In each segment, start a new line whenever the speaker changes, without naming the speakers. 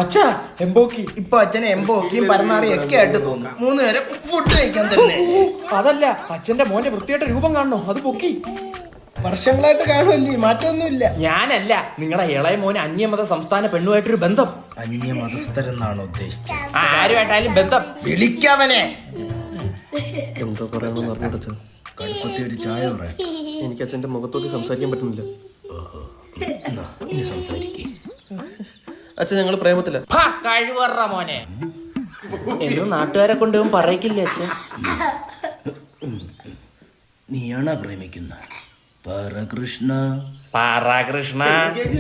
അച്ഛാ എംബോക്കി.
ഇപ്പൊ അച്ഛനെ എംബോക്കിയും പരനാറിയും ഒക്കെ ആയിട്ട് തോന്നും. 3 നേരം ഫുഡ് കഴിക്കാൻ തന്നെ.
അതല്ല, അച്ഛന്റെ മോന്റെ വൃത്തിയായിട്ട് രൂപം കാണണോ? അത് പൊക്കി.
വർഷങ്ങളായിട്ട് കാണുമല്ലേ, മാറ്റമൊന്നുമില്ല.
ഞാനല്ല, നിങ്ങളുടെ ഇളയ മോന് അന്യമത സംസ്ഥാന പെണ്ണുമായിട്ടൊരു ബന്ധം.
അന്യ മതസ്ഥരെന്നാണ് ഉദ്ദേശിച്ചത്.
ആരുമായിട്ടായാലും ബന്ധം.
വിളിക്കവനെ.
എന്തോ പറയാമെന്ന് പറഞ്ഞിട്ടച്ഛൻ.
കടുപ്പത്തി ഒരു ചായ പറയാം.
എനിക്ക് അച്ഛൻ്റെ മുഖത്തോട്ട് സംസാരിക്കാൻ പറ്റുന്നില്ല.
ഇനി സംസാരിക്കേ.
അച്ഛൻ ഞങ്ങൾ പ്രേമത്തില്ല.
കഴിവറ മോനെ എന്നും നാട്ടുകാരെ കൊണ്ടുപോകും പറയിക്കില്ലേ അച്ഛൻ?
നീയാണോ പ്രേമിക്കുന്ന പരകൃഷ്ണ?
പാറാകൃഷ്ണ.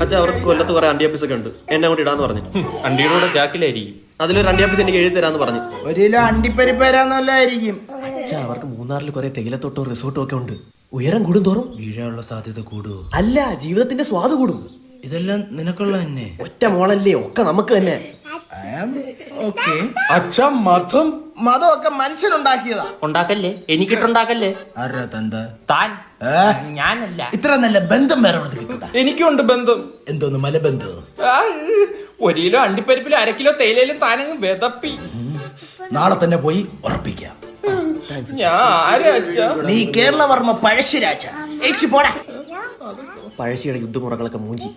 അച്ഛൻ അവർക്ക് കൊല്ലത്ത് കുറെ അണ്ടിയാപ്പീസ് ഒക്കെ ഉണ്ട്, എന്നെ അങ്ങോട്ട് ഇടാന്ന് പറഞ്ഞു.
അണ്ടിയുടെ ചാക്കിലായിരിക്കും.
അതിലൊരു അണ്ടിയാപ്പീസ് എനിക്ക് എഴുതി തരാന്ന് പറഞ്ഞു.
1 കിലോ അണ്ടിപ്പരിപ്പ് തരാന്നല്ലായിരിക്കും.
അച്ഛാ, അവർക്ക് മൂന്നാറിൽ കുറെ തേയിലത്തോട്ടോ റിസോർട്ടോ ഒക്കെ ഉണ്ട്. ഉയരം കൂടുന്തോറും
വീഴാനുള്ള സാധ്യത കൂടുവോ?
അല്ല, ജീവിതത്തിന്റെ സ്വാദ് കൂടും.
ഇതെല്ലാം നിനക്കുള്ള തന്നെ.
ഒറ്റ മോളല്ലേ, ഒക്കെ നമുക്ക് തന്നെ.
അച്ഛൻ മതം
മതമൊക്കെ മനുഷ്യനുണ്ടാക്കിയതാ.
ഉണ്ടാക്കല്ലേ, എനിക്കിട്ടുണ്ടാക്കല്ലേ.
ആരാ തന്ത?
താൻ. ഞാനല്ല.
ഇത്ര നല്ല ബന്ധം വേറെ കിട്ടൂടാ.
എനിക്കുണ്ട് ബന്ധം.
എന്തോന്ന് മലബന്ധം?
1 കിലോ അണ്ടിപ്പരിപ്പിലും 1/2 കിലോ തേയിലയിലും താനങ്ങ് വിതപ്പി.
നാളെ തന്നെ പോയി ഉറപ്പിക്കാം.
ഞാൻ ആരാ അച്ഛാ?
നീ കേരളവർമ്മ പഴശ്ശിരാജ. പോടാ.
പഴശ്ശിയുടെ യുദ്ധമുറകളൊക്കെ മൂഞ്ചി.